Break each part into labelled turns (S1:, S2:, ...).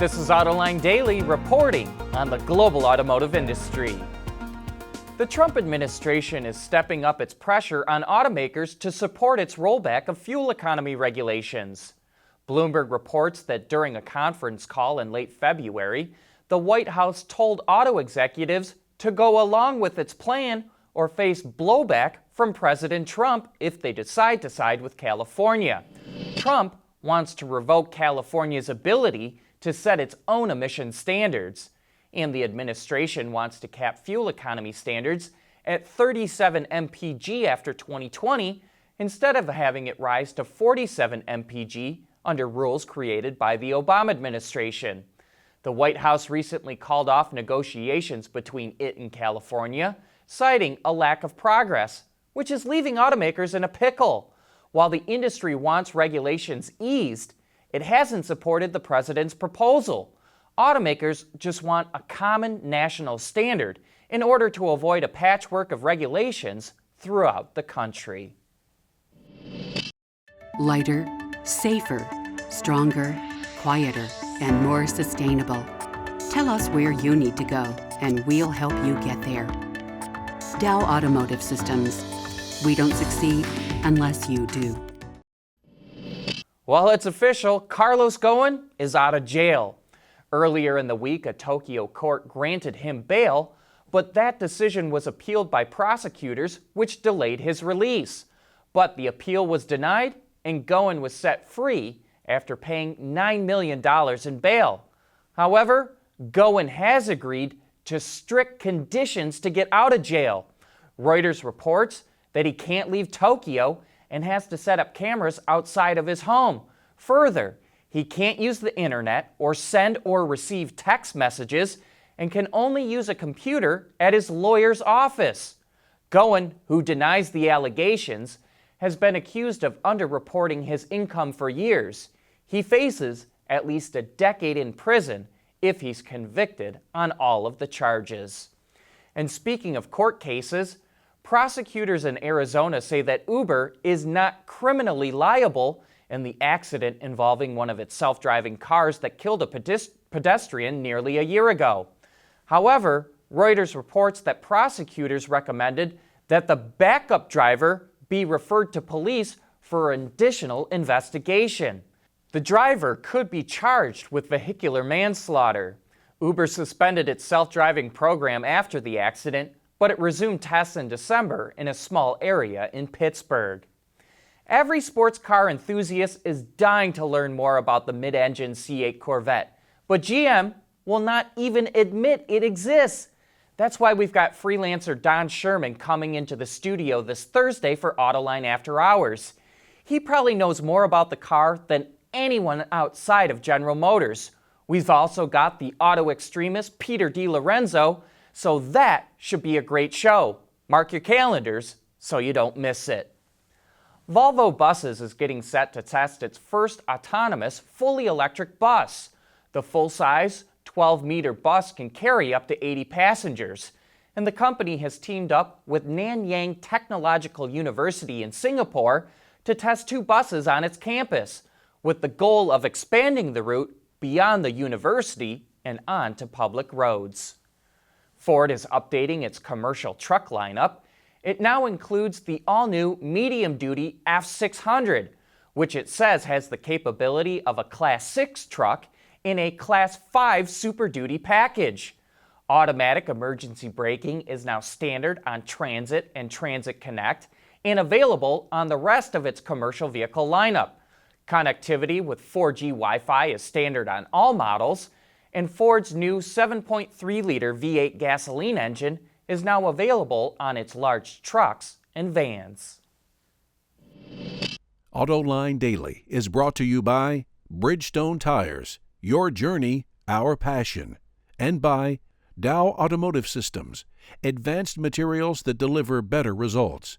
S1: This is Autoline Daily reporting on the global automotive industry. The Trump administration is stepping up its pressure on automakers to support its rollback of fuel economy regulations. Bloomberg reports that during a conference call in late February, the White House told auto executives to go along with its plan or face blowback from President Trump if they decide to side with California. Trump wants to revoke California's ability to set its own emission standards, and the administration wants to cap fuel economy standards at 37 mpg after 2020 instead of having it rise to 47 mpg under rules created by the Obama administration. The White House recently called off negotiations between it and California, citing a lack of progress, which is leaving automakers in a pickle. While the industry wants regulations eased, it hasn't supported the president's proposal. Automakers just want a common national standard in order to avoid a patchwork of regulations throughout the country.
S2: Lighter, safer, stronger, quieter, and more sustainable. Tell us where you need to go, and we'll help you get there. Dow Automotive Systems. We don't succeed unless you do.
S1: Well, it's official. Carlos Ghosn is out of jail. Earlier in the week, a Tokyo court granted him bail, but that decision was appealed by prosecutors, which delayed his release. But the appeal was denied, and Ghosn was set free after paying $9 million in bail. However, Ghosn has agreed to strict conditions to get out of jail. Reuters reports that he can't leave Tokyo and has to set up cameras outside of his home. Further, he can't use the internet or send or receive text messages and can only use a computer at his lawyer's office. Ghosn, who denies the allegations, has been accused of underreporting his income for years. He faces at least a decade in prison if he's convicted on all of the charges. And speaking of court cases, prosecutors in Arizona say that Uber is not criminally liable in the accident involving one of its self-driving cars that killed a pedestrian nearly a year ago. However, Reuters reports that prosecutors recommended that the backup driver be referred to police for additional investigation. The driver could be charged with vehicular manslaughter. Uber suspended its self-driving program after the accident, but it resumed tests in December in a small area in Pittsburgh. Every sports car enthusiast is dying to learn more about the mid-engine C8 Corvette, but GM will not even admit it exists. That's why we've got freelancer Don Sherman coming into the studio this Thursday for Autoline After Hours. He probably knows more about the car than anyone outside of General Motors. We've also got the auto extremist Peter DiLorenzo, so that should be a great show. Mark your calendars so you don't miss it. Volvo Buses is getting set to test its first autonomous, fully electric bus. The full-size, 12-meter bus can carry up to 80 passengers, and the company has teamed up with Nanyang Technological University in Singapore to test 2 buses on its campus, with the goal of expanding the route beyond the university and onto public roads. Ford is updating its commercial truck lineup. It now includes the all-new medium-duty F600, which it says has the capability of a Class 6 truck in a Class 5 Super Duty package. Automatic emergency braking is now standard on Transit and Transit Connect and available on the rest of its commercial vehicle lineup. Connectivity with 4G Wi-Fi is standard on all models, and Ford's new 7.3-liter V8 gasoline engine is now available on its large trucks and vans.
S3: Autoline Daily is brought to you by Bridgestone Tires, your journey, our passion, and by Dow Automotive Systems, advanced materials that deliver better results.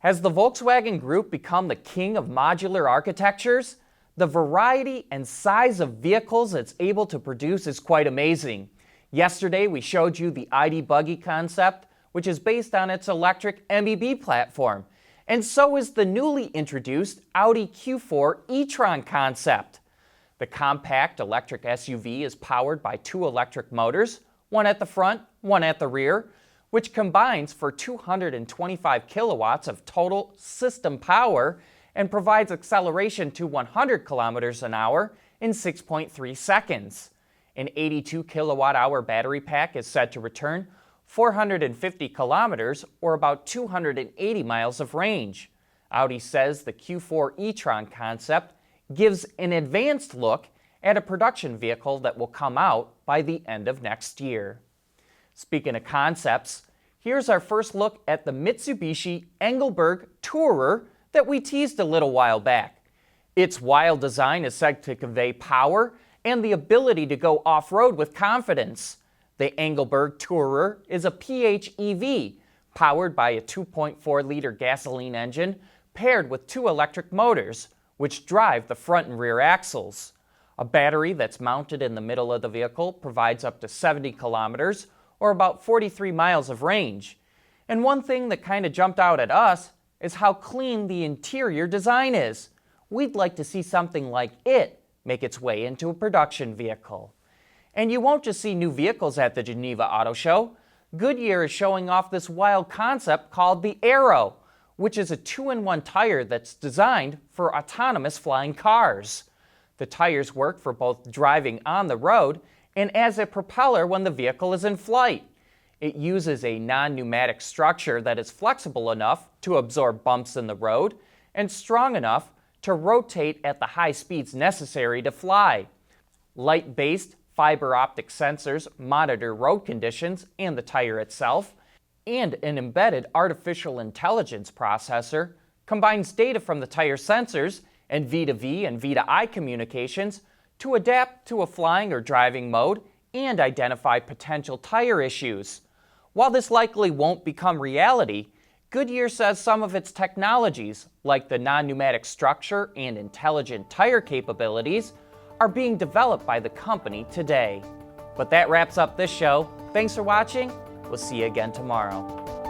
S1: Has the Volkswagen Group become the king of modular architectures? The variety and size of vehicles it's able to produce is quite amazing. Yesterday, we showed you the ID Buggy concept, which is based on its electric MEB platform. And so is the newly introduced Audi Q4 E-Tron concept. The compact electric SUV is powered by 2 electric motors, one at the front, one at the rear, which combines for 225 kilowatts of total system power and provides acceleration to 100 kilometers an hour in 6.3 seconds. An 82 kilowatt-hour battery pack is said to return 450 kilometers, or about 280 miles of range. Audi says the Q4 E-Tron concept gives an advanced look at a production vehicle that will come out by the end of next year. Speaking of concepts, here's our first look at the Mitsubishi Engelberg Tourer that we teased a little while back. Its wild design is said to convey power and the ability to go off-road with confidence. The Engelberg Tourer is a PHEV powered by a 2.4-liter gasoline engine paired with 2 electric motors, which drive the front and rear axles. A battery that's mounted in the middle of the vehicle provides up to 70 kilometers, or about 43 miles of range. And one thing that kind of jumped out at us is how clean the interior design is. We'd like to see something like it make its way into a production vehicle. And you won't just see new vehicles at the Geneva Auto Show. Goodyear is showing off this wild concept called the Aero, which is a 2-in-1 tire that's designed for autonomous flying cars. The tires work for both driving on the road and as a propeller when the vehicle is in flight. It uses a non-pneumatic structure that is flexible enough to absorb bumps in the road and strong enough to rotate at the high speeds necessary to fly. Light-based fiber optic sensors monitor road conditions and the tire itself, and an embedded artificial intelligence processor combines data from the tire sensors and V2V and V2I communications to adapt to a flying or driving mode and identify potential tire issues. While this likely won't become reality, Goodyear says some of its technologies, like the non-pneumatic structure and intelligent tire capabilities, are being developed by the company today. But that wraps up this show. Thanks for watching. We'll see you again tomorrow.